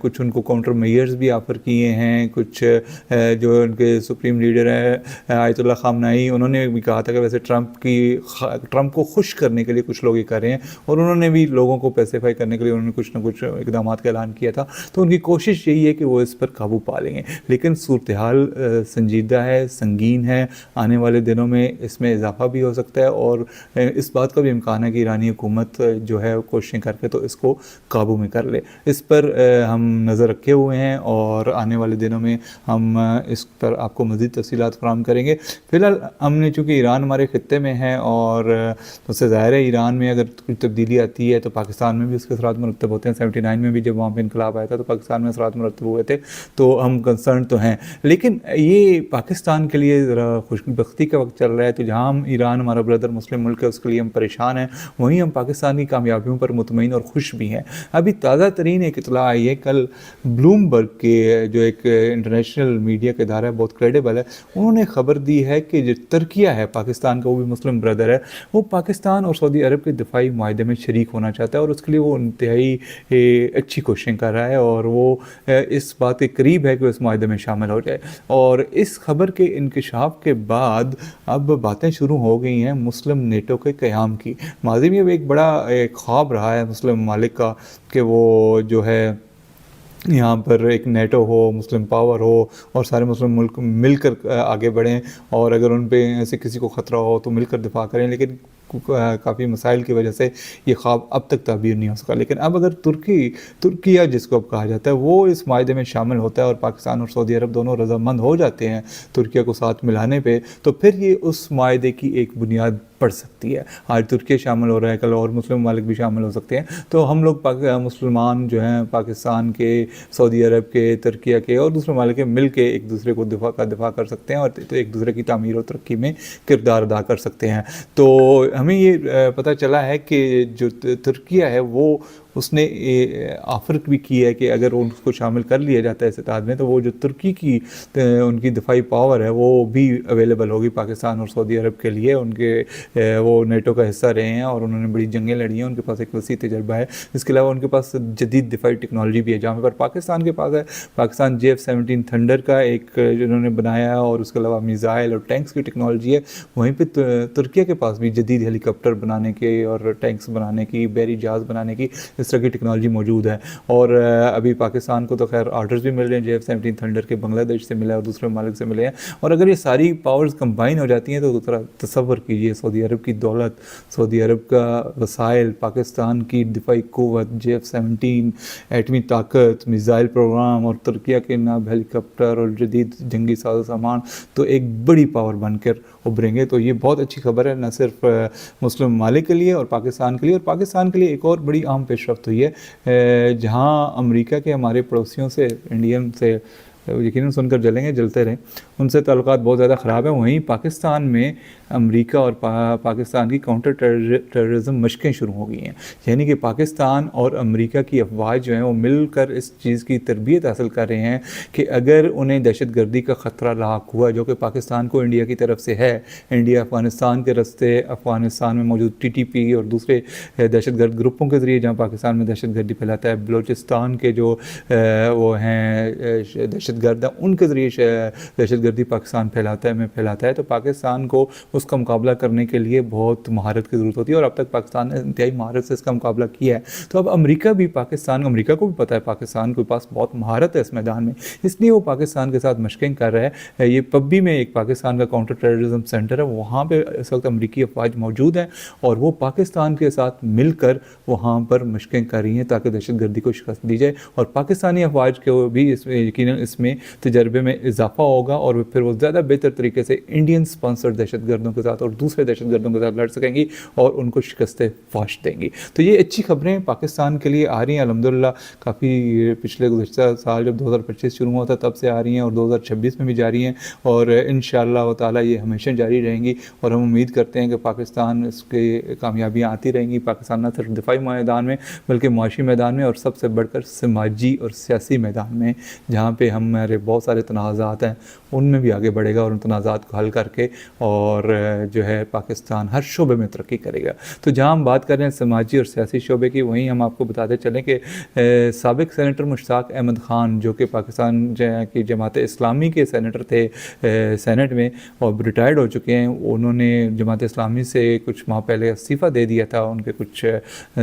کچھ ان کو counter measures بھی آفر کیے ہیں. کچھ جو ان کے سپریم لیڈر ہیں آیت اللہ خامنائی, انہوں نے بھی کہا تھا کہ ویسے ٹرمپ کو خوش کرنے کے لیے کچھ لوگ یہ کر رہے ہیں, اور انہوں نے بھی لوگوں کو پیسیفائی کرنے کے لیے انہوں نے کچھ نہ کچھ اقدامات کا اعلان کیا تھا. تو ان کی کوشش یہی ہے کہ وہ اس پر قابو پا لیں گے. لیکن صورتحال سنجیدہ ہے, سنگین ہے. آنے والے دنوں میں اس میں اضافہ بھی ہو سکتا ہے, اور اس بات کا بھی امکان ہے کہ ایرانی حکومت جو ہے کوششیں کر کے تو اس کو قابو میں کر لے. اس پر ہم نظر رکھے ہوئے ہیں, اور آنے والے دنوں میں ہم اس پر آپ کو مزید تفصیلات فراہم کریں گے. فی الحال ہم نے چونکہ ایران ہمارے خطے میں ہے, اور اس سے ظاہر ہے ایران میں اگر کچھ تبدیلی آتی ہے تو پاکستان میں بھی اس کے اثرات مرتب ہوتے ہیں. 79 میں بھی جب وہاں پہ انقلاب آیا تھا تو پاکستان میں اثرات مرتب ہوئے تھے, تو ہم کنسرن تو ہیں. لیکن یہ پاکستان کے لیے ذرا خوش بختی کا وقت چل رہا ہے. تو جہاں ہم ایران ہمارا بردر مسلم ملک ہے اس کے لیے ہم پریشان ہیں, وہیں ہم پاکستان کی کامیابیوں پر مطمئن اور خوش بھی ہیں. ابھی تازہ ترین ایک اطلاع آئی ہے کل, بلومبرگ کے جو ایک انٹرنیشنل میڈیا کا ادارہ ہے, بہت کریڈیبل ہے, انہوں نے خبر دی ہے کہ جو ترکیہ ہے پاکستان کا, وہ بھی مسلم بردر ہے, وہ پاکستان اور سعودی عرب کے دفاعی معاہدے میں شریک ہونا چاہتا ہے, اور اس کے لیے وہ انتہائی اچھی کوششیں کر رہا ہے, اور وہ اس بات کے قریب ہے کہ وہ اس معاہدے میں شامل ہو جائے. اور اس خبر کے انکشاف کے بعد اب باتیں شروع ہو گئی ہیں مسلم نیٹو کے قیام کی. ماضی میں ایک بڑا خواب رہا ہے مسلم ممالک کا کہ وہ جو ہے یہاں پر ایک نیٹو ہو, مسلم پاور ہو, اور سارے مسلم ملک مل کر آگے بڑھیں, اور اگر ان پہ ایسے کسی کو خطرہ ہو تو مل کر دفاع کریں. لیکن کافی مسائل کی وجہ سے یہ خواب اب تک تعبیر نہیں ہو سکا. لیکن اب اگر ترکیہ جس کو اب کہا جاتا ہے وہ اس معاہدے میں شامل ہوتا ہے, اور پاکستان اور سعودی عرب دونوں رضامند ہو جاتے ہیں ترکیہ کو ساتھ ملانے پہ, تو پھر یہ اس معاہدے کی ایک بنیاد پڑ سکتی ہے. آج ترکیہ شامل ہو رہا ہے, کل اور مسلم ممالک بھی شامل ہو سکتے ہیں. تو ہم لوگ مسلمان جو ہیں پاکستان کے, سعودی عرب کے, ترکیہ کے اور دوسرے ممالک کے مل کے ایک دوسرے کو دفاع کر سکتے ہیں, اور ایک دوسرے کی تعمیر و ترقی میں کردار ادا کر سکتے ہیں. تو ہمیں یہ پتہ چلا ہے کہ جو ترکیہ ہے وہ اس نے آفر بھی کی ہے کہ اگر ان کو شامل کر لیا جاتا ہے اس اتحاد میں, تو وہ جو ترکی کی ان کی دفاعی پاور ہے وہ بھی اویلیبل ہوگی پاکستان اور سعودی عرب کے لیے. ان کے وہ نیٹو کا حصہ رہے ہیں اور انہوں نے بڑی جنگیں لڑی ہیں, ان کے پاس ایک وسیع تجربہ ہے. اس کے علاوہ ان کے پاس جدید دفاعی ٹیکنالوجی بھی ہے, جہاں پر پاکستان کے پاس ہے پاکستان JF-17 تھنڈر کا ایک جنہوں نے بنایا ہے, اور اس کے علاوہ میزائل اور ٹینکس کی ٹیکنالوجی ہے. وہیں پہ ترکیہ کے پاس بھی جدید ہیلی کاپٹر بنانے کے اور ٹینکس بنانے کی, بحری جہاز بنانے کی اس طرح کی ٹیکنالوجی موجود ہے. اور ابھی پاکستان کو تو خیر آرڈرز بھی مل رہے ہیں JF-17 تھنڈر کے, بنگلہ دیش سے ملے اور دوسرے ممالک سے ملے ہیں. اور اگر یہ ساری پاورز کمبائن ہو جاتی ہیں تو ذرا تصور کیجئے سعودی عرب کی دولت, سعودی عرب کا وسائل, پاکستان کی دفاعی قوت, JF-17 ایٹمی طاقت, میزائل پروگرام, اور ترکیہ کے ناب ہیلی کاپٹر اور جدید جنگی ساز و سامان, تو ایک بڑی پاور بن کر ابھریں گے. تو یہ بہت اچھی خبر ہے, نہ صرف مسلم ممالک کے لیے اور پاکستان کے لیے. اور پاکستان کے لیے ایک اور بڑی اہم پیش رفت ہوئی ہے, جہاں امریکہ کے ہمارے پڑوسیوں سے, انڈین سے یقیناً سن کر جلتے رہیں, ان سے تعلقات بہت زیادہ خراب ہیں. وہیں پاکستان میں امریکہ اور پاکستان کی کاؤنٹر ٹیررزم مشقیں شروع ہو گئی ہیں. یعنی کہ پاکستان اور امریکہ کی افواج جو ہیں وہ مل کر اس چیز کی تربیت حاصل کر رہے ہیں کہ اگر انہیں دہشت گردی کا خطرہ لاحق ہوا, جو کہ پاکستان کو انڈیا کی طرف سے ہے, انڈیا افغانستان کے راستے, افغانستان میں موجود TTP اور دوسرے دہشت گرد گروپوں کے ذریعے جہاں پاکستان میں دہشت گردی پھیلاتا ہے, بلوچستان کے جو وہ ہیں دہشت گرد ہیں ان کے ذریعے دہشت گردی پاکستان پھیلاتا ہے, تو پاکستان کو اس کا مقابلہ کرنے کے لیے بہت مہارت کی ضرورت ہوتی ہے, اور اب تک پاکستان نے انتہائی مہارت سے اس کا مقابلہ کیا ہے. تو اب امریکہ کو بھی پتہ ہے پاکستان کے پاس بہت مہارت ہے اس میدان میں, اس لیے وہ پاکستان کے ساتھ مشقیں کر رہا ہے. یہ پبی میں ایک پاکستان کا کاؤنٹر ٹیررزم سینٹر ہے, وہاں پہ اس وقت امریکی افواج موجود ہیں, اور وہ پاکستان کے ساتھ مل کر وہاں پر مشقیں کر رہی ہیں تاکہ دہشت گردی کو شکست دی جائے. اور پاکستانی افواج کو بھی یقیناً اس میں تجربے میں اضافہ ہوگا, اور پھر وہ زیادہ بہتر طریقے سے انڈین سپانسر دہشت گردوں کے ساتھ اور دوسرے دہشت گردوں کے ساتھ لڑ سکیں گی اور ان کو شکست فاش دیں گی. تو یہ اچھی خبریں پاکستان کے لیے آ رہی ہیں الحمدللہ. کافی پچھلے گزشتہ سال جب 2025 شروع ہوا تھا تب سے آ رہی ہیں, اور 2026 میں بھی جاری ہیں, اور انشاءاللہ تعالی یہ ہمیشہ جاری رہیں گی. اور ہم امید کرتے ہیں کہ پاکستان اس کے کامیابیاں آتی رہیں گی. پاکستان نہ صرف دفاعی میدان میں بلکہ معاشی میدان میں, اور سب سے بڑھ کر سماجی اور سیاسی میدان میں, جہاں پہ ہم ہمارے بہت سارے تنازعات ہیں ان میں بھی آگے بڑھے گا اور ان تنازعات کو حل کر کے اور جو ہے پاکستان ہر شعبے میں ترقی کرے گا. تو جہاں ہم بات کر رہے ہیں سماجی اور سیاسی شعبے کی, وہیں ہم آپ کو بتاتے چلیں کہ سابق سینیٹر مشتاق احمد خان جو کہ پاکستان کی جماعت اسلامی کے سینیٹر تھے سینٹ میں اور ریٹائرڈ ہو چکے ہیں, انہوں نے جماعت اسلامی سے کچھ ماہ پہلے استعفیٰ دے دیا تھا, ان کے کچھ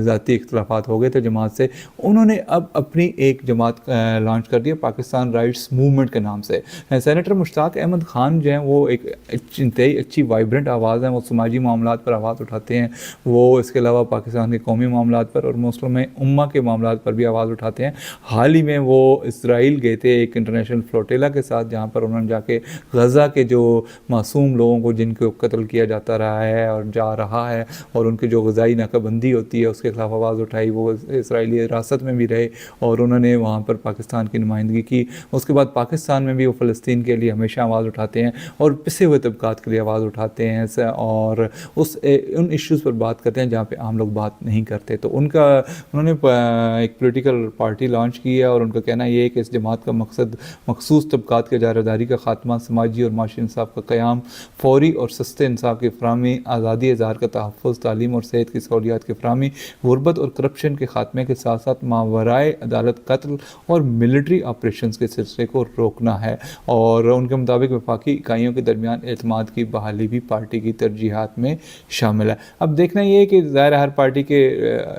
ذاتی اختلافات ہو گئے تھے جماعت سے. انہوں نے اب اپنی ایک جماعت لانچ کر دیا پاکستان رائٹس موومنٹ کے نام سے. سینیٹر مشتاق احمد خان جو ہیں وہ ایک انتہائی اچھی وائبرنٹ آواز ہیں, وہ سماجی معاملات پر آواز اٹھاتے ہیں, وہ اس کے علاوہ پاکستان کے قومی معاملات پر اور مسلم امہ کے معاملات پر بھی آواز اٹھاتے ہیں. حال ہی میں وہ اسرائیل گئے تھے ایک انٹرنیشنل فلوٹیلا کے ساتھ, جہاں پر انہوں نے جا کے غزہ کے جو معصوم لوگوں کو جن کو قتل کیا جاتا رہا ہے اور جا رہا ہے اور ان کی جو غذائی ناکہ بندی ہوتی ہے اس کے خلاف آواز اٹھائی. وہ اسرائیلی حراست میں بھی رہے اور انہوں نے وہاں پر پاکستان کی نمائندگی کی. اس کے بعد پاکستان میں بھی وہ فلسطین کے لیے ہمیشہ آواز اٹھاتے ہیں اور پسے ہوئے طبقات کے لیے آواز اٹھاتے ہیں اور ان ایشوز پر بات کرتے ہیں جہاں پہ عام لوگ بات نہیں کرتے. تو انہوں نے ایک پولیٹیکل پارٹی لانچ کی ہے اور ان کا کہنا یہ ہے کہ اس جماعت کا مقصد مخصوص طبقات کے اجارہ کا خاتمہ, سماجی اور معاشی انصاف کا قیام, فوری اور سستے انصاف کی فراہمی, آزادی اظہار کا تحفظ, تعلیم اور صحت کی سہولیات کی فراہمی, غربت اور کرپشن کے خاتمے کے ساتھ ساتھ ماورائے عدالت قتل اور ملٹری آپریشنز کے سلسلے کو روکنا ہے. اور ان کے مطابق وفاقی اکائیوں کے درمیان اعتماد کی بحالی بھی پارٹی کی ترجیحات میں شامل ہے. اب دیکھنا یہ ہے کہ ظاہر ہر پارٹی کے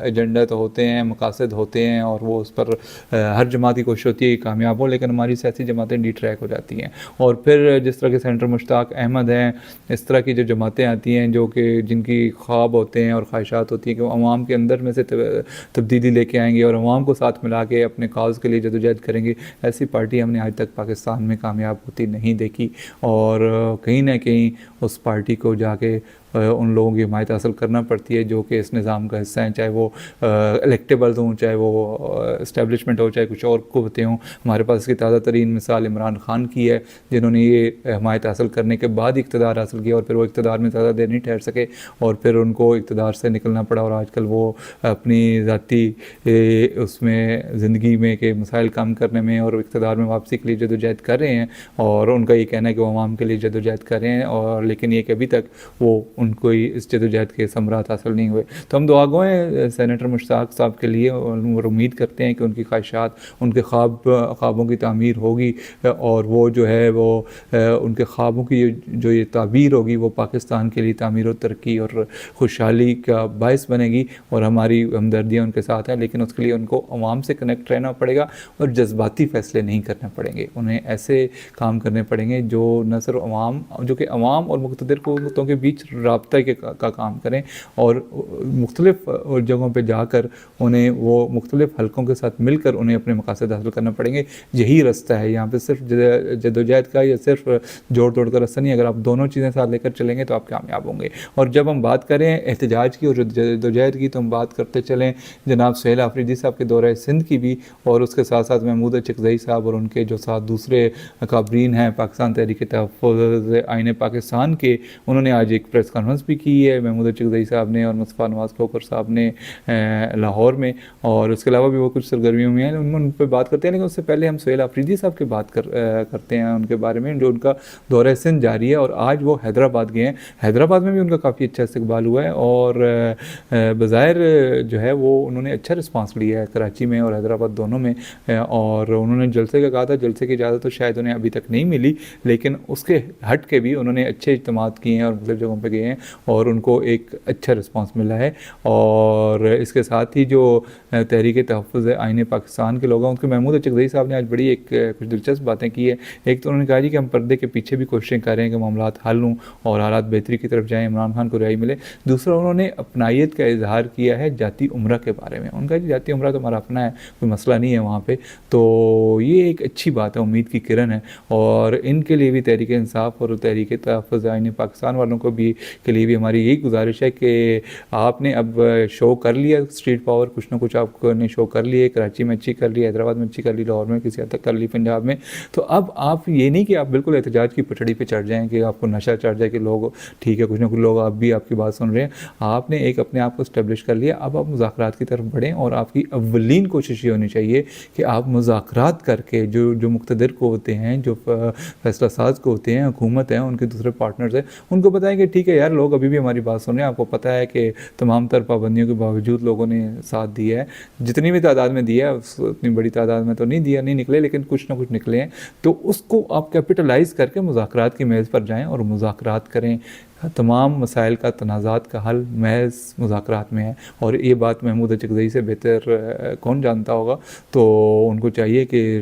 ایجنڈا تو ہوتے ہیں, مقاصد ہوتے ہیں اور وہ اس پر ہر جماعت کی کوشش ہوتی ہے کہ کامیاب ہو, لیکن ہماری سیاسی جماعتیں ڈی ٹریک ہو جاتی ہیں. اور پھر جس طرح کے سینیٹر مشتاق احمد ہیں, اس طرح کی جو جماعتیں آتی ہیں جو کہ جن کی خواب ہوتے ہیں اور خواہشات ہوتی ہیں کہ وہ عوام کے اندر میں سے تبدیلی لے کے آئیں گے اور عوام کو ساتھ ملا کے اپنے کاز کے لیے جدوجہد کریں گے, ایسی پارٹی ہم نے آج تک پاکستان میں کامیاب ہوتی نہیں دیکھی. اور کہیں نہ کہیں اس پارٹی کو جا کے ان لوگوں کی حمایت حاصل کرنا پڑتی ہے جو کہ اس نظام کا حصہ ہیں, چاہے وہ الیکٹیبلز ہوں, چاہے وہ اسٹیبلشمنٹ ہو, چاہے کچھ اور قوتیں ہوں. ہمارے پاس اس کی تازہ ترین مثال عمران خان کی ہے, جنہوں نے یہ حمایت حاصل کرنے کے بعد اقتدار حاصل کیا اور پھر وہ اقتدار میں زیادہ دیر نہیں ٹھہر سکے اور پھر ان کو اقتدار سے نکلنا پڑا اور آج کل وہ اپنی ذاتی اس میں زندگی میں کے مسائل کم کرنے میں اور اقتدار میں واپسی کے لیے جدوجہد کر رہے ہیں. اور ان کا یہ کہنا ہے کہ وہ عوام کے لیے جدوجہد کر رہے ہیں, اور لیکن یہ کہ ابھی تک وہ ان کو اس جدوجہد کے ثمرات حاصل نہیں ہوئے. تو ہم دعا گو ہیں سینیٹر مشتاق صاحب کے لیے اور امید کرتے ہیں کہ ان کی خواہشات, ان کے خوابوں کی تعمیر ہوگی اور وہ جو ہے وہ ان کے خوابوں کی جو یہ تعبیر ہوگی وہ پاکستان کے لیے تعمیر و ترقی اور خوشحالی کا باعث بنے گی. اور ہماری ہمدردیاں ان کے ساتھ ہیں, لیکن اس کے لیے ان کو عوام سے کنیکٹ رہنا پڑے گا اور جذباتی فیصلے نہیں کرنے پڑیں گے. انہیں ایسے کام کرنے پڑیں گے جو نہ صرف جو کہ عوام اور مقتدر قوتوں کے بیچ رابطہ کا کام کریں اور مختلف جگہوں پہ جا کر انہیں وہ مختلف حلقوں کے ساتھ مل کر انہیں اپنے مقاصد حاصل کرنا پڑیں گے. یہی رستہ ہے, یہاں پہ صرف جدوجہد کا یا صرف جوڑ توڑ کا رستہ نہیں. اگر آپ دونوں چیزیں ساتھ لے کر چلیں گے تو آپ کامیاب ہوں گے. اور جب ہم بات کریں احتجاج کی اور جدوجہد کی تو ہم بات کرتے چلیں جناب سہیل آفریدی صاحب کے دورہ سندھ کی بھی, اور اس کے ساتھ ساتھ محمود چکزئی صاحب اور ان کے جو ساتھ دوسرے اکابرین ہیں پاکستان تحریک تحفظ آئین پاکستان کے, انہوں نے آج ایک پریس کانفرنس بھی کی ہے, محمود چکزئی صاحب نے اور مصطفیٰ نواز کھوکھر صاحب نے لاہور میں, اور اس کے علاوہ بھی وہ کچھ سرگرمیوں میں ہیں ان پہ بات کرتے ہیں. لیکن اس سے پہلے ہم سہیل آفریدی صاحب کی بات کرتے ہیں ان کے بارے میں جو ان کا دورہ سندھ جاری ہے, اور آج وہ حیدرآباد گئے ہیں. حیدرآباد میں بھی ان کا کافی اچھا استقبال ہوا ہے اور بظاہر جو ہے وہ انہوں نے اچھا رسپانس لیا ہے کراچی میں اور حیدرآباد دونوں میں, اور انہوں نے جلسے کا کہا تھا. جلسے کی اجازت تو شاید انہیں ابھی تک نہیں ملی, لیکن اس کے ہٹ کے بھی انہوں نے اچھے اجتماعات کیے ہیں اور مختلف جگہوں پہ گئے ہیں اور ان کو ایک اچھا رسپانس ملا ہے. اور اس کے ساتھ ہی جو تحریک تحفظ آئین پاکستان کے لوگ ہیں, ان کے محمود چکزئی صاحب نے آج بڑی ایک کچھ دلچسپ باتیں کی ہے. ایک تو انہوں نے کہا جی کہ ہم پردے کے پیچھے بھی کوششیں کر رہے ہیں کہ معاملات حل ہوں اور حالات بہتری کی طرف جائیں, عمران خان کو رہائی ملے. دوسرا انہوں نے اپنائیت کا اظہار کیا ہے جاتی عمرہ کے بارے میں. ان کا جی جاتی عمرہ تو ہمارا اپنا ہے, کوئی مسئلہ نہیں ہے وہاں پہ. تو یہ ایک اچھی بات ہے, امید کی کرن ہے, اور ان کے لیے بھی تحریک انصاف اور تحریک تحفظ آئین پاکستان والوں کو بھی کے لیے بھی ہماری یہی گزارش ہے کہ آپ نے اب شو کر لیا اسٹریٹ پاور، کچھ نہ کچھ آپ نے شو کر لیے، کراچی میں اچھی کر لی، حیدرآباد میں اچھی کر لی، لاہور میں کسی حد تک کر لی، پنجاب میں، تو اب آپ یہ نہیں کہ آپ بالکل احتجاج کی پٹڑی پہ چڑھ جائیں کہ آپ کو نشہ چڑھ جائے کہ لوگ ٹھیک ہے کچھ نہ کچھ لوگ اب بھی آپ کی بات سن رہے ہیں، آپ نے ایک اپنے آپ کو اسٹیبلش کر لیا، اب آپ مذاکرات کی طرف بڑھیں، اور آپ کی اولین کوشش یہ ہونی چاہیے کہ آپ مذاکرات کر کے جو مقتدر کو ہوتے ہیں، جو فیصلہ ساز کو ہوتے ہیں، حکومت ہیں، ان کے دوسرے پارٹنرز ہیں، ان کو بتائیں کہ ٹھیک ہے یار لوگ ابھی بھی ہماری بات سن رہے ہیں، آپ کو پتہ ہے کہ تمام تر پابندیوں کے باوجود لوگوں نے ساتھ دیا ہے، جتنی بھی تعداد میں دیا ہے اتنی بڑی تعداد میں تو نہیں نکلے، لیکن کچھ نہ کچھ نکلے ہیں، تو اس کو آپ کیپٹلائز کر کے مذاکرات کی میز پر جائیں اور مذاکرات کریں۔ تمام مسائل کا، تنازعات کا حل محض مذاکرات میں ہے، اور یہ بات محمود اچکزئی سے بہتر کون جانتا ہوگا، تو ان کو چاہیے کہ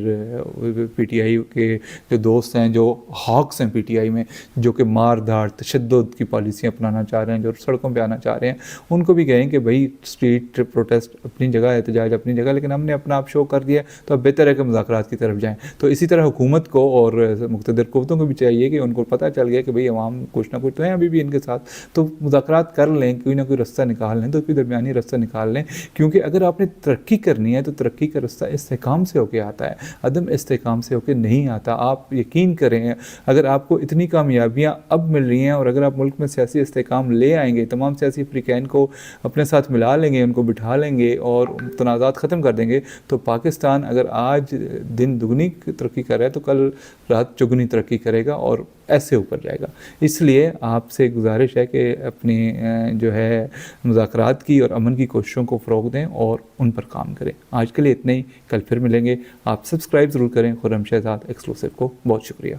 پی ٹی آئی کے جو دوست ہیں، جو ہاکس ہیں پی ٹی آئی میں، جو کہ مار دھاڑ تشدد کی پالیسیاں اپنانا چاہ رہے ہیں، جو سڑکوں پہ آنا چاہ رہے ہیں، ان کو بھی کہیں کہ بھائی اسٹریٹ پروٹیسٹ اپنی جگہ، احتجاج اپنی جگہ، لیکن ہم نے اپنا آپ شو کر دیا، تو اب بہتر ہے کہ مذاکرات کی طرف جائیں۔ تو اسی طرح حکومت کو اور مقتدر قوتوں کو بھی چاہیے کہ ان کو پتہ چل گیا کہ بھئی عوام کچھ نہ کچھ تو ہیں ابھی بھی ان کے ساتھ، تو مذاکرات کر لیں، کوئی نہ کوئی رستہ نکال لیں، تو کوئی درمیانی رستہ نکال لیں، کیونکہ اگر آپ نے ترقی کرنی ہے تو ترقی کا رستہ استحکام سے ہو کے آتا ہے، عدم استحکام سے ہو کے نہیں آتا۔ آپ یقین کریں، اگر آپ کو اتنی کامیابیاں اب مل رہی ہیں، اور اگر آپ ملک میں سیاسی استحکام لے آئیں گے، تمام سیاسی فریقین کو اپنے ساتھ ملا لیں گے، ان کو بٹھا لیں گے اور تنازعات ختم کر دیں گے، تو پاکستان اگر آج دن دگنی ترقی کر رہا ہے تو کل رات چگنی ترقی کرے گا اور ایسے اوپر جائے گا۔ اس لیے آپ سے گزارش ہے کہ اپنی جو ہے مذاکرات کی اور امن کی کوششوں کو فروغ دیں اور ان پر کام کریں۔ آج کے لیے اتنا ہی، کل پھر ملیں گے۔ آپ سبسکرائب ضرور کریں خرم شہزاد ایکسکلوسیو کو۔ بہت شکریہ۔